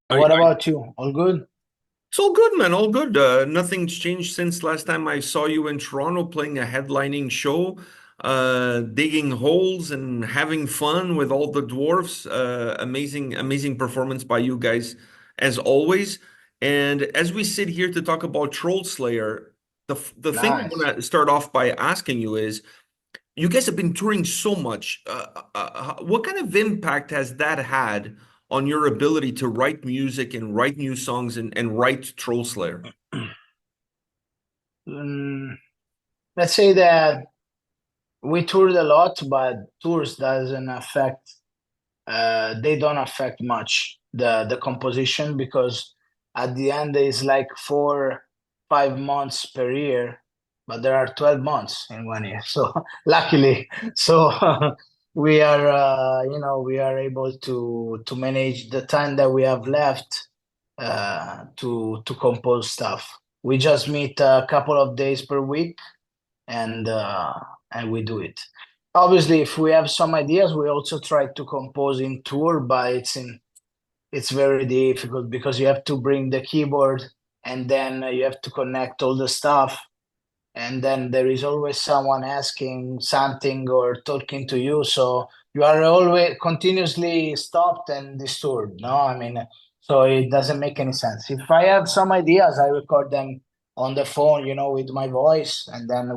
What about you? All good? It's all good, man. All good. Nothing's changed since last time I saw you in Toronto playing a headlining show, digging holes and having fun with all the dwarfs. Amazing performance by you guys, as always. And as we sit here to talk about Troll Slayer, the thing I Nice. want to start off by asking you is, you guys have been touring so much. What kind of impact has that had on your ability to write music and write new songs and write Troll Slayer? Mm, let's say that we toured a lot, but tours doesn't affect. They don't affect much the composition because at the end it's like 4, 5 months per year, but there are 12 months in one year. So luckily, so we are able to manage the time that we have left to compose stuff. We just meet a couple of days per week, and uh, and we do it. Obviously, if we have some ideas, we also try to compose in tour, but it's very difficult because you have to bring the keyboard and then you have to connect all the stuff, and then there is always someone asking something or talking to you, so you are always continuously stopped and disturbed. No, I mean, so it doesn't make any sense. If I have some ideas, I record them on the phone, with my voice, and then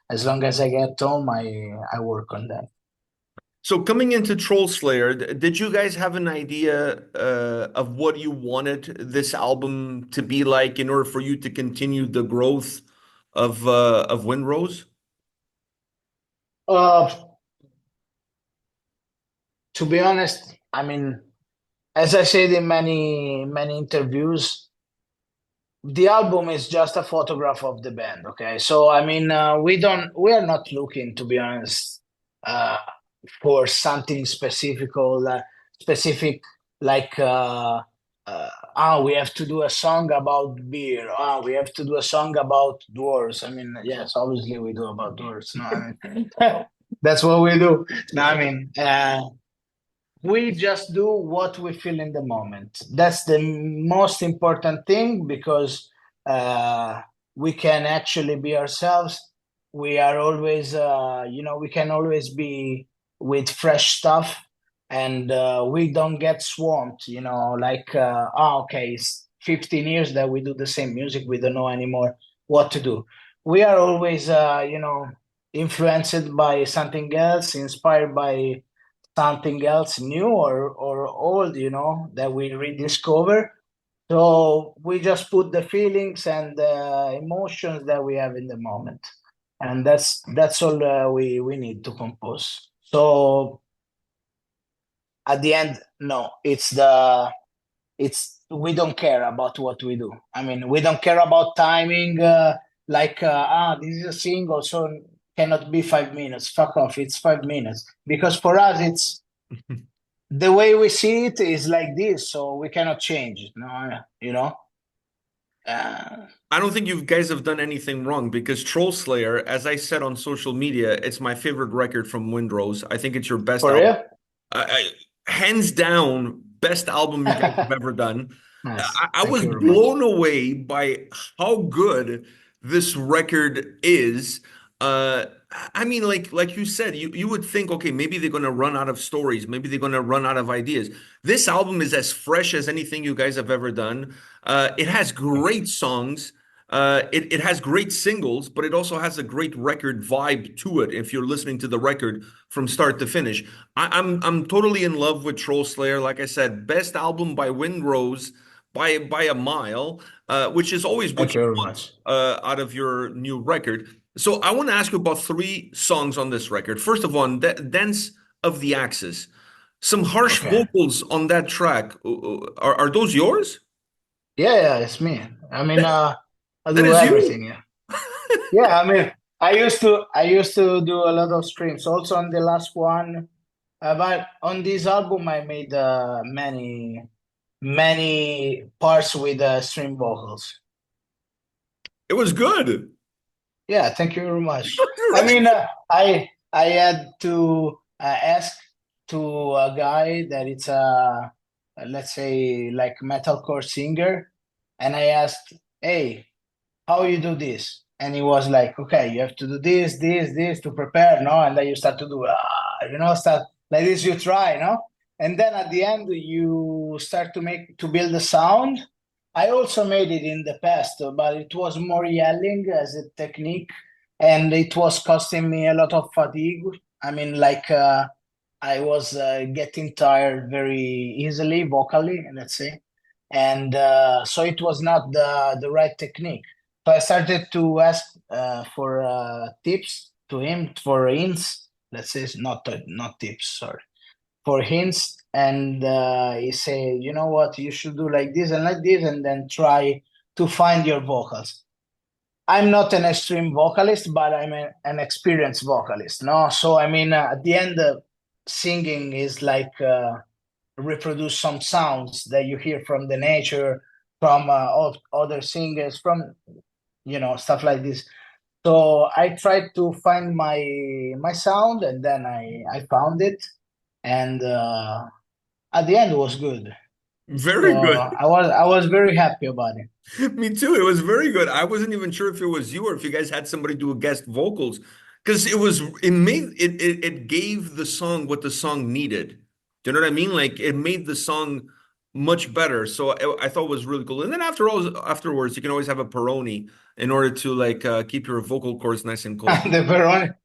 as long as I get home, I work on them. So coming into Troll Slayer, did you guys have an idea of what you wanted this album to be like in order for you to continue the growth of Windrose? uh to be honest, I mean, as I said in many interviews, the album is just a photograph of the band. Okay, so I mean, we are not looking, to be honest, uh for something specific, like we have to do a song about beer, we have to do a song about dwarves. I mean, yes, obviously we do about dwarves. No, I mean, that's what we do. No, I mean, we just do what we feel in the moment. That's the most important thing, because uh, we can actually be ourselves. We are always, we can always be with fresh stuff, and we don't get swamped, like, okay, it's 15 years that we do the same music. We don't know anymore what to do. We are always, influenced by something else, inspired by something else new or old, that we rediscover. So we just put the feelings and the emotions that we have in the moment, and that's all we need to compose. So at the end, no, it's we don't care about what we do. I mean, we don't care about timing. Like, this is a single, so cannot be 5 minutes. Fuck off! It's 5 minutes, because for us, it's the way we see it is like this, so we cannot change it. No, Uh, I don't think you guys have done anything wrong because Troll Slayer, as I said on social media, it's my favorite record from Windrose. I think it's your best for album. real. Hands down, best album you guys have ever done. Nice. I Thank was you very much. blown away by how good this record is. Uh, I mean, like you said, you would think, okay, maybe they're gonna run out of stories, maybe they're gonna run out of ideas. This album is as fresh as anything you guys have ever done. It has great songs. It has great singles, but it also has a great record vibe to it. If you're listening to the record from start to finish, I'm totally in love with Troll Slayer. Like I said, best album by Windrose by a mile, which is always Thank what you you very want much. out of your new record. So I want to ask you about three songs on this record. First of all, Dance of the Axis. Some harsh Okay. vocals on that track. Are those yours? Yeah, it's me. I mean, I That do is you. everything. Yeah. Yeah. I mean, I used to do a lot of streams. Also on the last one, but on this album, I made many parts with stream vocals. It was good. Yeah, thank you very much. I Right? mean, I had to ask to a guy that it's let's say like metalcore singer, and I asked, "Hey, how you do this?" And he was like, "Okay, you have to do this to prepare, no?" And then you start to do, start like this. You try, no? And then at the end, you start to build the sound. I also made it in the past, but it was more yelling as a technique, and it was costing me a lot of fatigue. I mean, like I was getting tired very easily vocally, let's say, and so it was not the right technique. So I started to ask for tips to him for hints. Let's say not tips, sorry, for hints. And he said, you know what, you should do like this, and then try to find your vocals. I'm not an extreme vocalist, but I'm an experienced vocalist. No, so I mean, at the end, singing is like reproduce some sounds that you hear from the nature, from other singers, from stuff like this. So I tried to find my sound, and then I found it, and at the end it was good. So Very good. I was very happy about it. Me too. It was very good. I wasn't even sure if it was you or if you guys had somebody do a guest vocals because it gave the song what the song needed. Do you know what I mean? Like it made the song much better. So I thought it was really cool. And then afterwards, you can always have a Peroni in order to like keep your vocal cords nice and cold. The Verona.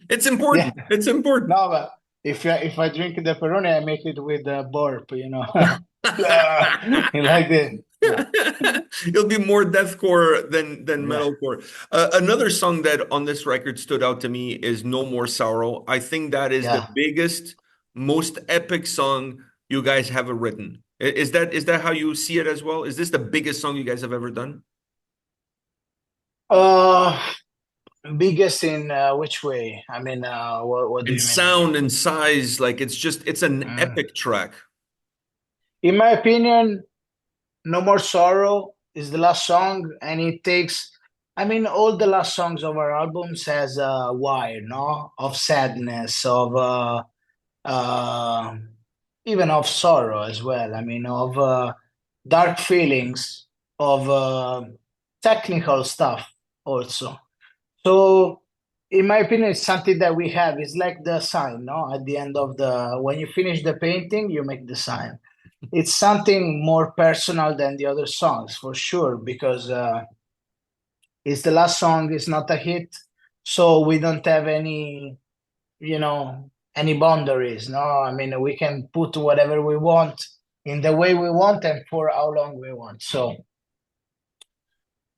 It's Yeah, important. It's important. no, but if I drink the Peroni, I make it with a burp, like this. Yeah, It'll be more deathcore than yeah, metalcore. Another song that on this record stood out to me is "No More Sorrow." I think that is the yeah. biggest, most epic song you guys have written. Is that how you see it as well? Is this the biggest song you guys have ever done? Uh, Biggest in which way? I mean, what do In you mean? sound and size, like it's an Mm. epic track. In my opinion, No More Sorrow is the last song, and it takes. I mean, all the last songs of our albums has a wire, no, of sadness, of uh, even of sorrow as well. I mean, of dark feelings, of technical stuff also. So, in my opinion, it's something that we have. It's like the sign, no? At the end of when you finish the painting, you make the sign. It's something more personal than the other songs, for sure, because it's the last song. It's not a hit, so we don't have any boundaries. No, I mean, we can put whatever we want in the way we want and for how long we want. So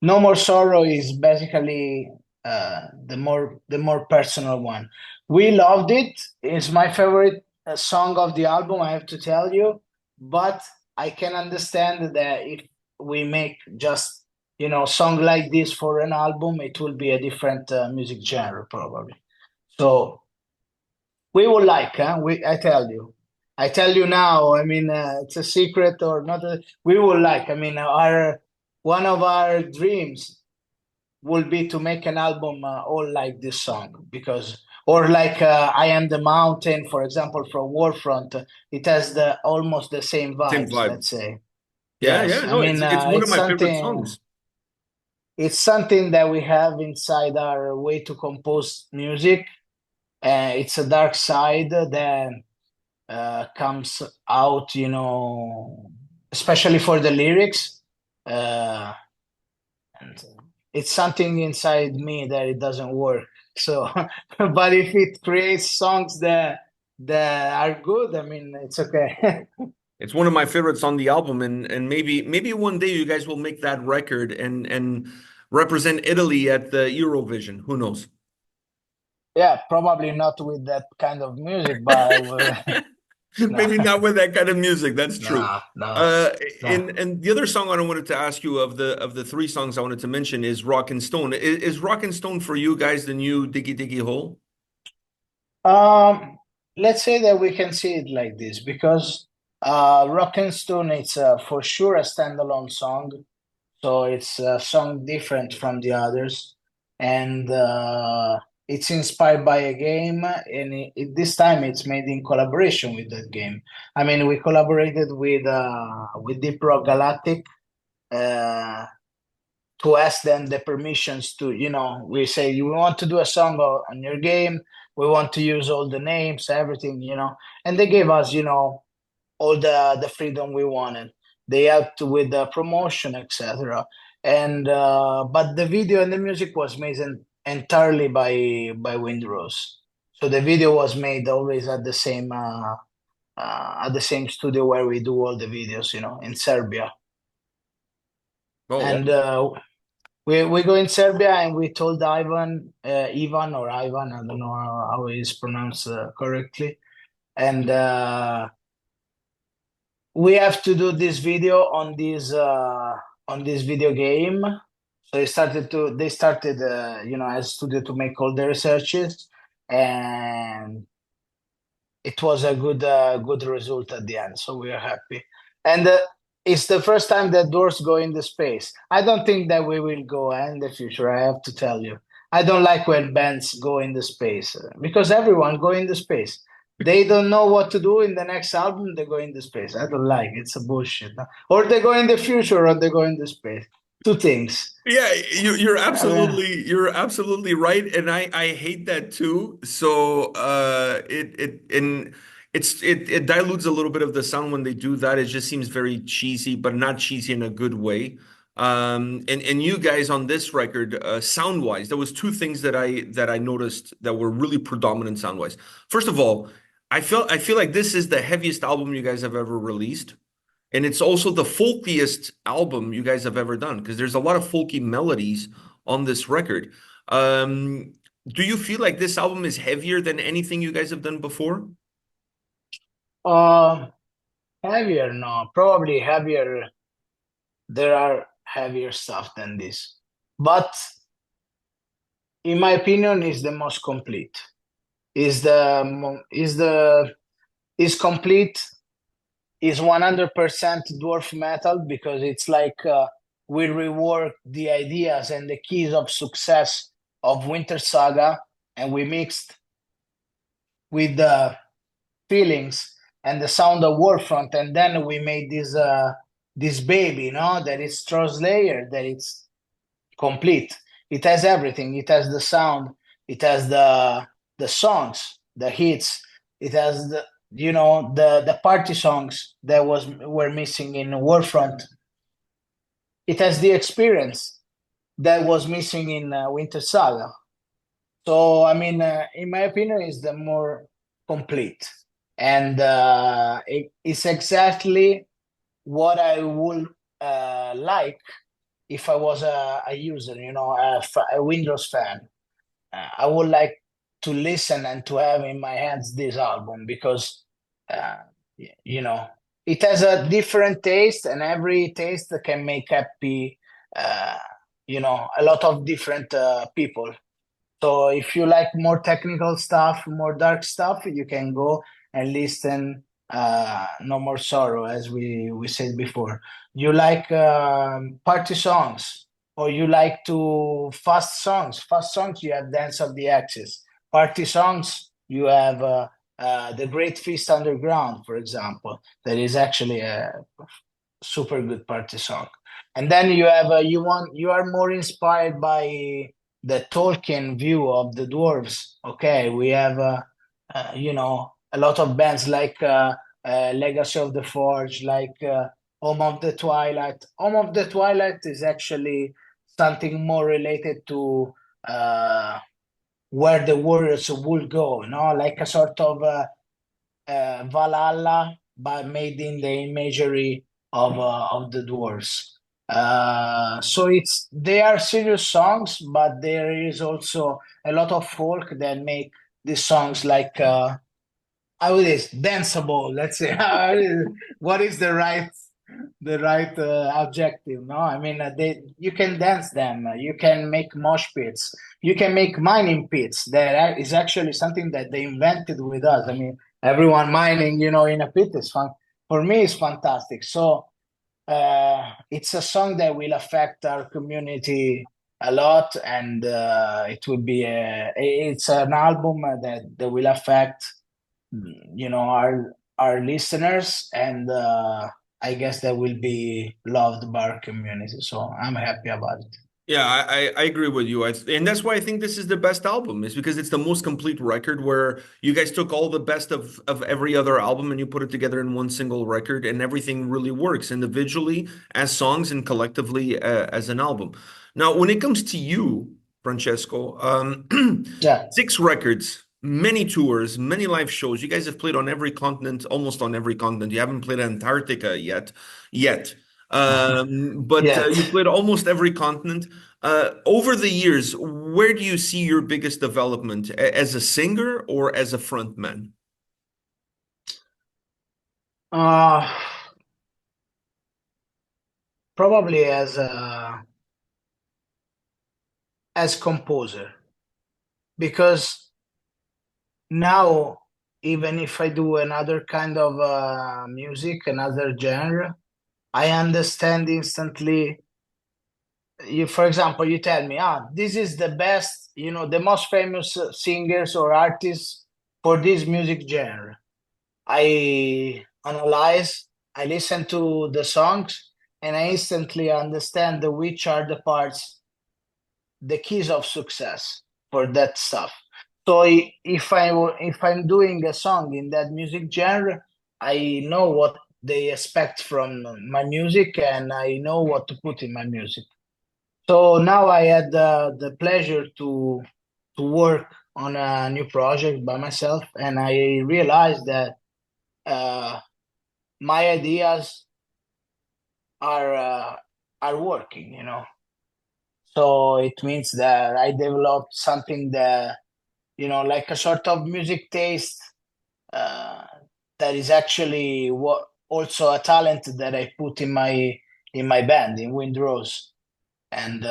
No More Sorrow is basically the more personal one. We loved it. It's my favorite song of the album, I have to tell you. But I can understand that if we make just song like this for an album, it will be a different music genre probably. So we will like, huh? I tell you now. I mean, it's a secret or not. We will like. I mean, our one of our dreams will be to make an album all like this song because, or like I Am the Mountain, for example, from Warfront. It has the almost the same Same vibes. vibe. Let's say. Yeah, Yes, yeah. I No, mean it's one of it's my favorite something. songs. It's something that we have inside our way to compose music. It's a dark side that comes out, especially for the lyrics. Uh, and it's something inside me that it doesn't work. So, but if it creates songs that are good, I mean, it's okay. It's one of my favorites on the album, and maybe one day you guys will make that record and represent Italy at the Eurovision. Who knows? Yeah, probably not with that kind of music, but I will. No, Maybe not with that kind of music. That's true. no, no, Uh, no. and the other song I wanted to ask you of the three songs I wanted to mention is Rock and Stone. Is Rock and Stone for you guys the new Diggy Diggy Hole? Um, let's say that we can see it like this because Rock and Stone it's for sure a standalone song, so it's a song different from the others, and it's inspired by a game, and this time it's made in collaboration with that game. I mean, we collaborated with Deep Rock Galactic uh, to ask them the permissions to, we say you want to do a song on your game, we want to use all the names, everything, and they gave us, all the freedom we wanted. They helped with the promotion, etc. And but the video and the music was made entirely by Windrose. So the video was made always at the same studio where we do all the videos, in Serbia. Oh, And we go in Serbia and we told Ivan or Ivan, I don't know how it is pronounced correctly, and we have to do this video on this video game. So they started as studio to make all the researches, and it was a good result at the end. So we are happy, and it's the first time that doors go into space. I don't think that we will go in the future. I have to tell you, I don't like when bands go into space because everyone go into space. They don't know what to do in the next album. They go into space. I don't like it's a bullshit. Or they go in the future, or they go into space. Two things. yeah, I mean, you're absolutely right, and I hate that too. So it dilutes a little bit of the sound when they do that. It just seems very cheesy, but not cheesy in a good way. And you guys on this record, sound wise, there was two things that I noticed that were really predominant sound wise. First of all, I feel like this is the heaviest album you guys have ever released. And it's also the folkiest album you guys have ever done because there's a lot of folky melodies on this record. Do you feel like this album is heavier than anything you guys have done before? uh, heavier, no, probably heavier. There are heavier stuff than this, but in my opinion, is the most complete. Is complete. Is 100% dwarf metal because it's like we rework the ideas and the keys of success of Winter Saga, and we mixed with the feelings and the sound of Warfront, and then we made this baby, that is Tross Layer, that it's complete. It has everything. It has the sound. It has the songs, the hits. It has the party songs that were missing in Warfront. It has the experience that was missing in Winter Saga. So I mean, in my opinion, it's the more complete, and it's exactly what I would like if I was a user, a Windows fan. I would like to listen and to have in my hands this album because, uh, you know, it has a different taste, and every taste can make happy, uh, a lot of different people. So if you like more technical stuff, more dark stuff, you can go and listen No More Sorrow, as we said before. You like party songs, or you like to fast songs, you have Dance of the Axis. Party songs, you have The Great Feast Underground, for example, that is actually a super good party song. And then you have you are more inspired by the Tolkien view of the dwarves. Okay, we have a lot of bands like Legacy of the Forge, like Home of the Twilight. Home of the Twilight is actually something more related to where the warriors will go, like a sort of Valhalla, but made in the imagery of the dwarves. So they are serious songs, but there is also a lot of folk that make these songs like how it is danceable. Let's say what is the right objective. No, I mean you can dance them, you can make mosh pits, you can make mining pits. That is actually something that they invented with us. I mean, everyone mining, in a pit is fun. For me, it's fantastic. So it's a song that will affect our community a lot, and it will be it's an album that will affect, our listeners, and I guess that will be loved by our community. So I'm happy about it. Yeah, I agree with you. And that's why I think this is the best album, is because it's the most complete record where you guys took all the best of every other album and you put it together in one single record, and everything really works individually as songs and collectively as an album. Now, when it comes to you, Francesco, Yeah. six records, many tours, many live shows. You guys have played on every continent, almost on every continent. You haven't played Antarctica yet. But Yet. you played almost every continent. Over the years, where do you see your biggest development as a singer or as a frontman? uh Probably as composer, because now, even if I do another kind of music, another genre, I understand instantly. For example, you tell me, this is the best, the most famous singers or artists for this music genre. I analyze, I listen to the songs, and I instantly understand which are the parts, the keys of success for that stuff. So if I'm doing a song in that music genre, I know what they expect from my music, and I know what to put in my music. So now I had the pleasure to work on a new project by myself, and I realized that my ideas are uh, are working. So it means that I developed something that, like a sort of music taste, uh, that is actually what also a talent that I put in my band in Windrose, and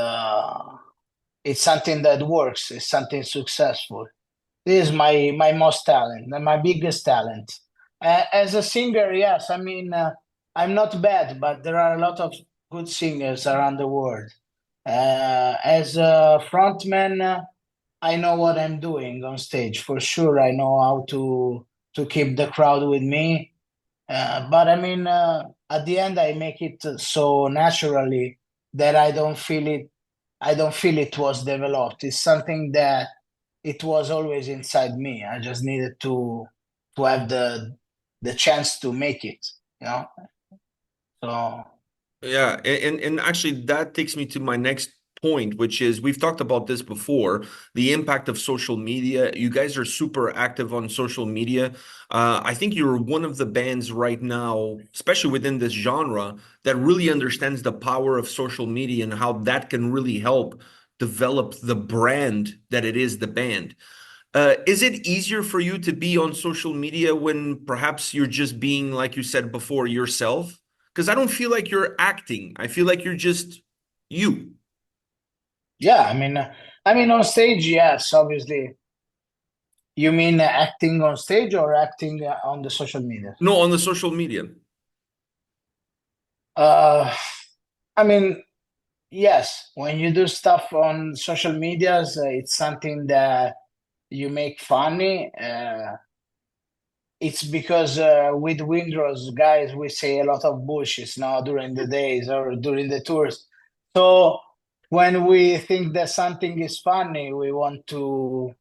it's something that works. It's something successful. This is my most talent, my biggest talent. As a singer, yes, I mean, I'm not bad, but there are a lot of good singers around the world. As a frontman, I know what I'm doing on stage for sure. I know how to keep the crowd with me. But I mean, at the end, I make it so naturally that I don't feel it. I don't feel it was developed. It's something that it was always inside me. I just needed to have the chance to make it. You know. So Yeah, and actually that takes me to my next point, which is we've talked about this before, the impact of social media. You guys are super active on social media. I think you're one of the bands right now, especially within this genre, that really understands the power of social media and how that can really help develop the brand that it is, the band. Is it easier for you to be on social media when perhaps you're just being, like you said before, yourself? Because I don't feel like you're acting. I feel like you're just you. yeah, I mean on stage, yes, obviously. You mean acting on stage or acting on the social media? No, on the social media. Uh, I mean, yes, when you do stuff on social medias, it's something that you make funny. It's because with Windrose guys, we say a lot of bullshits now during the days or during the tours. So when we think that something is funny, we want to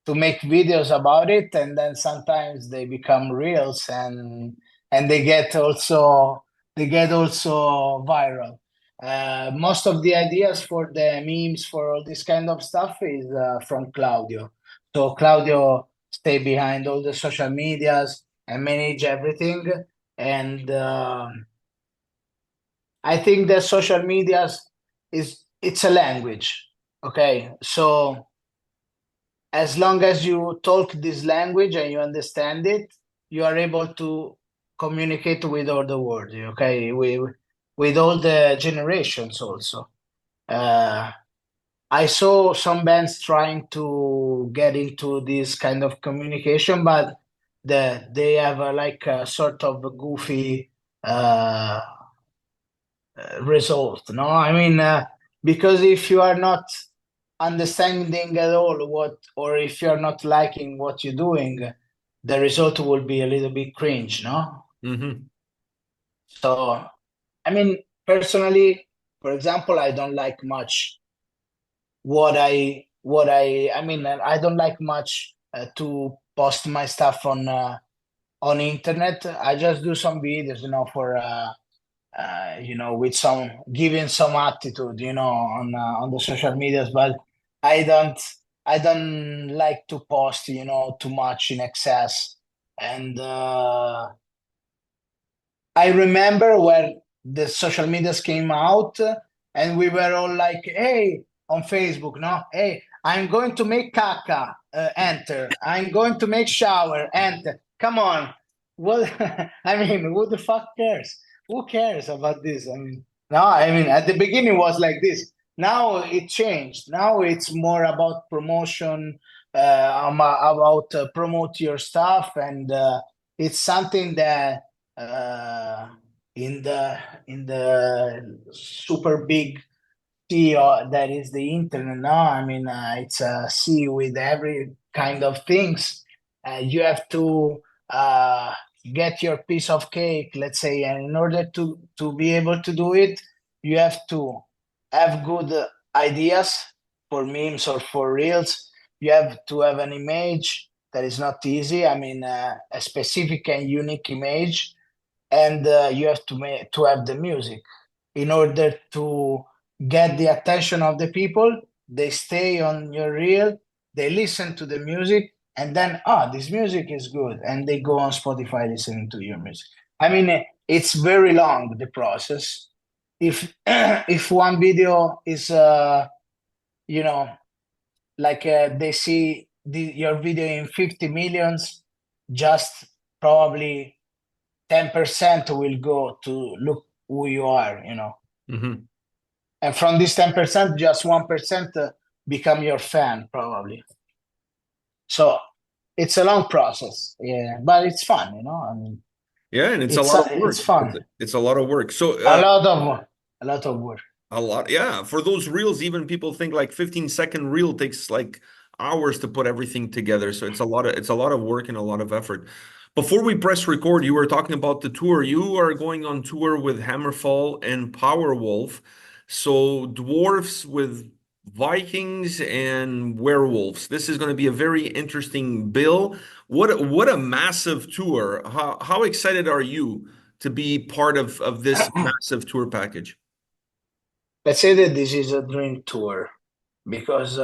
make videos about it, and then sometimes they become reels, and they get also viral. Most of the ideas for the memes for all this kind of stuff is from Claudio. So Claudio stay behind all the social medias and manage everything. And I think that social medias it's a language. Okay, so as long as you talk this language and you understand it, you are able to communicate with all the world. Okay, with all the generations also. Uh, I saw some bands trying to get into this kind of communication, but they have like a sort of a goofy uh, result. No, because if you are not understanding at all what, or if you're not liking what you're doing, the result will be a little bit cringe, no? Hmm. So, I mean, personally, for example, I don't like much I mean, I don't like much to post my stuff on internet. I just do some videos, for with some giving some attitude, on the social medias, but I don't I don't like to post, too much in excess. And I remember when the social medias came out, and we were all like, hey, on Facebook, no? Hey, I'm going to make caca, enter. I'm going to make shower, enter. Come on. What? I mean, who the fuck cares? Who cares about this? I mean, no, I mean, at the beginning it was like this. Now it changed. Now it's more about promotion, about promote your stuff, and it's something that uh, in the super big sea that is the internet now. I mean, it's a sea with every kind of things. You have to uh, get your piece of cake, let's say, and in order to be able to do it, you have to have good ideas for memes or for reels. You have to have an image that is not easy. I mean, a specific and unique image, and you have to have the music in order to get the attention of the people. They stay on your reel, they listen to the music, and then this music is good, and they go on Spotify listening to your music. I mean, it's very long, the process. If if one video is you know like they see your video in 50 millions, just probably 10% will go to look who you are, Hmm. and from this 10%, just 1% become your fan, probably. So it's a long process, yeah, but it's fun, I mean, Yeah, and it's a it's lot of it's work. fun. It's a lot of work. So A lot of a lot of work. a lot, yeah. For those reels, even people think like 15-second reel takes like hours to put everything together. So it's a lot of work and a lot of effort. Before we press record, you were talking about the tour. You are going on tour with Hammerfall and Powerwolf. So dwarfs with Vikings and werewolves. This is going to be a very interesting bill. What a massive tour. How excited are you to be part of this massive tour package? Let's say that this is a dream tour, because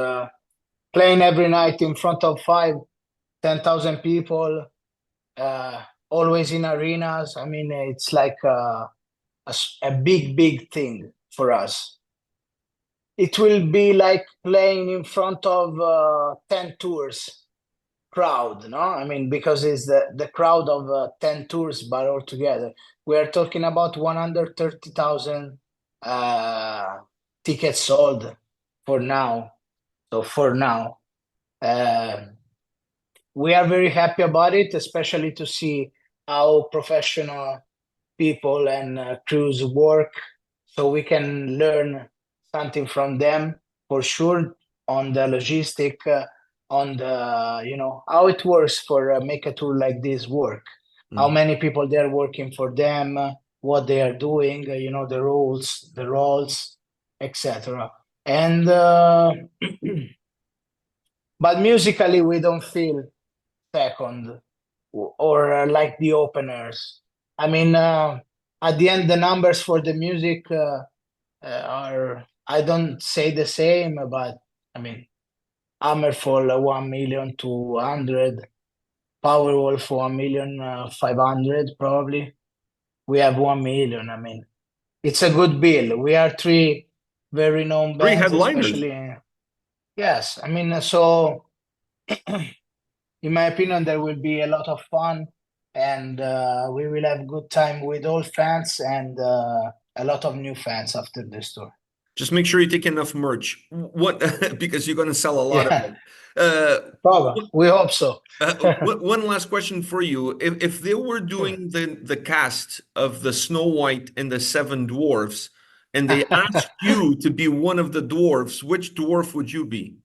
playing every night in front of 5, 10,000 people, uh, always in arenas. I mean, it's like a big, big thing for us. It will be like playing in front of 10 tours crowd, no? I mean, because it's the crowd of 10 tours, but all together. We are talking about 130,000 uh, tickets sold for now. So for now, uh, we are very happy about it, especially to see how professional people and crews work, so we can learn something from them for sure, on the logistic, on the how it works for make a tour like this work, how Mm. many people they're working for them, what they are doing, the roles, the roles, etc. And but musically we don't feel second, or like the openers. I mean, at the end, the numbers for the music are, I don't say the same, but I mean, Hammerfall 1,200,000, Powerwolf 1,500,000 probably. We have 1 million. I mean, it's a good bill. We are three very known Three bands, headliners. especially. Yes, I mean, so in my opinion, there will be a lot of fun, and we will have good time with all fans, and a lot of new fans after this tour. Just make sure you take enough merch. What because you're going to sell a lot of Yeah, it. Uh, probably. We hope so. one last question for you. If they were Sure. doing the cast of the Snow White and the Seven Dwarfs, and they ask you to be one of the dwarfs, which dwarf would you be?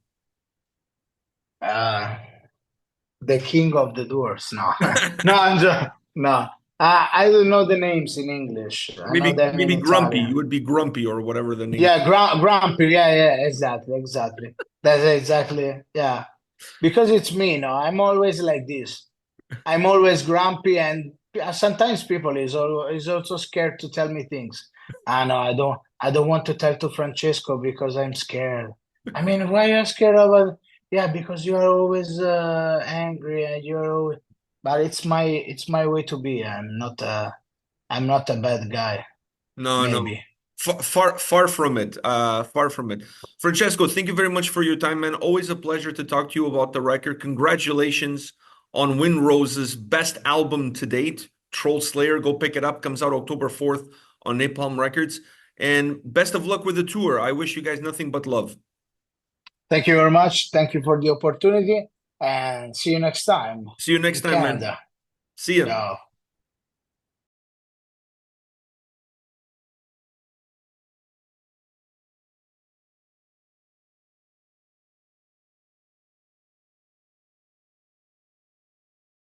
uh, the king of the dwarfs. No, no, I'm just, no. I don't know the names in English. I know them in Maybe Grumpy. Italian. You would be Grumpy or whatever the name. Yeah, grumpy. Yeah, yeah, exactly, exactly. That's exactly, yeah. Because it's me, no. I'm always like this. I'm always grumpy, and sometimes people is also scared to tell me things. I know I don't want to tell to Francesco because I'm scared. I mean, why are you scared about? Yeah, because you are always angry and you're always. But it's my way to be. I'm not a bad guy. No, no. Maybe. Far from it. Far from it. Francesco, thank you very much for your time, man. Always a pleasure to talk to you about the record. Congratulations on Wind Rose's best album to date, Troll Slayer. Go pick it up. Comes out October 4th on Napalm Records. And best of luck with the tour. I wish you guys nothing but love. Thank you very much. Thank you for the opportunity, and see you next time See you next in time, man. Canada. See ya. Ciao.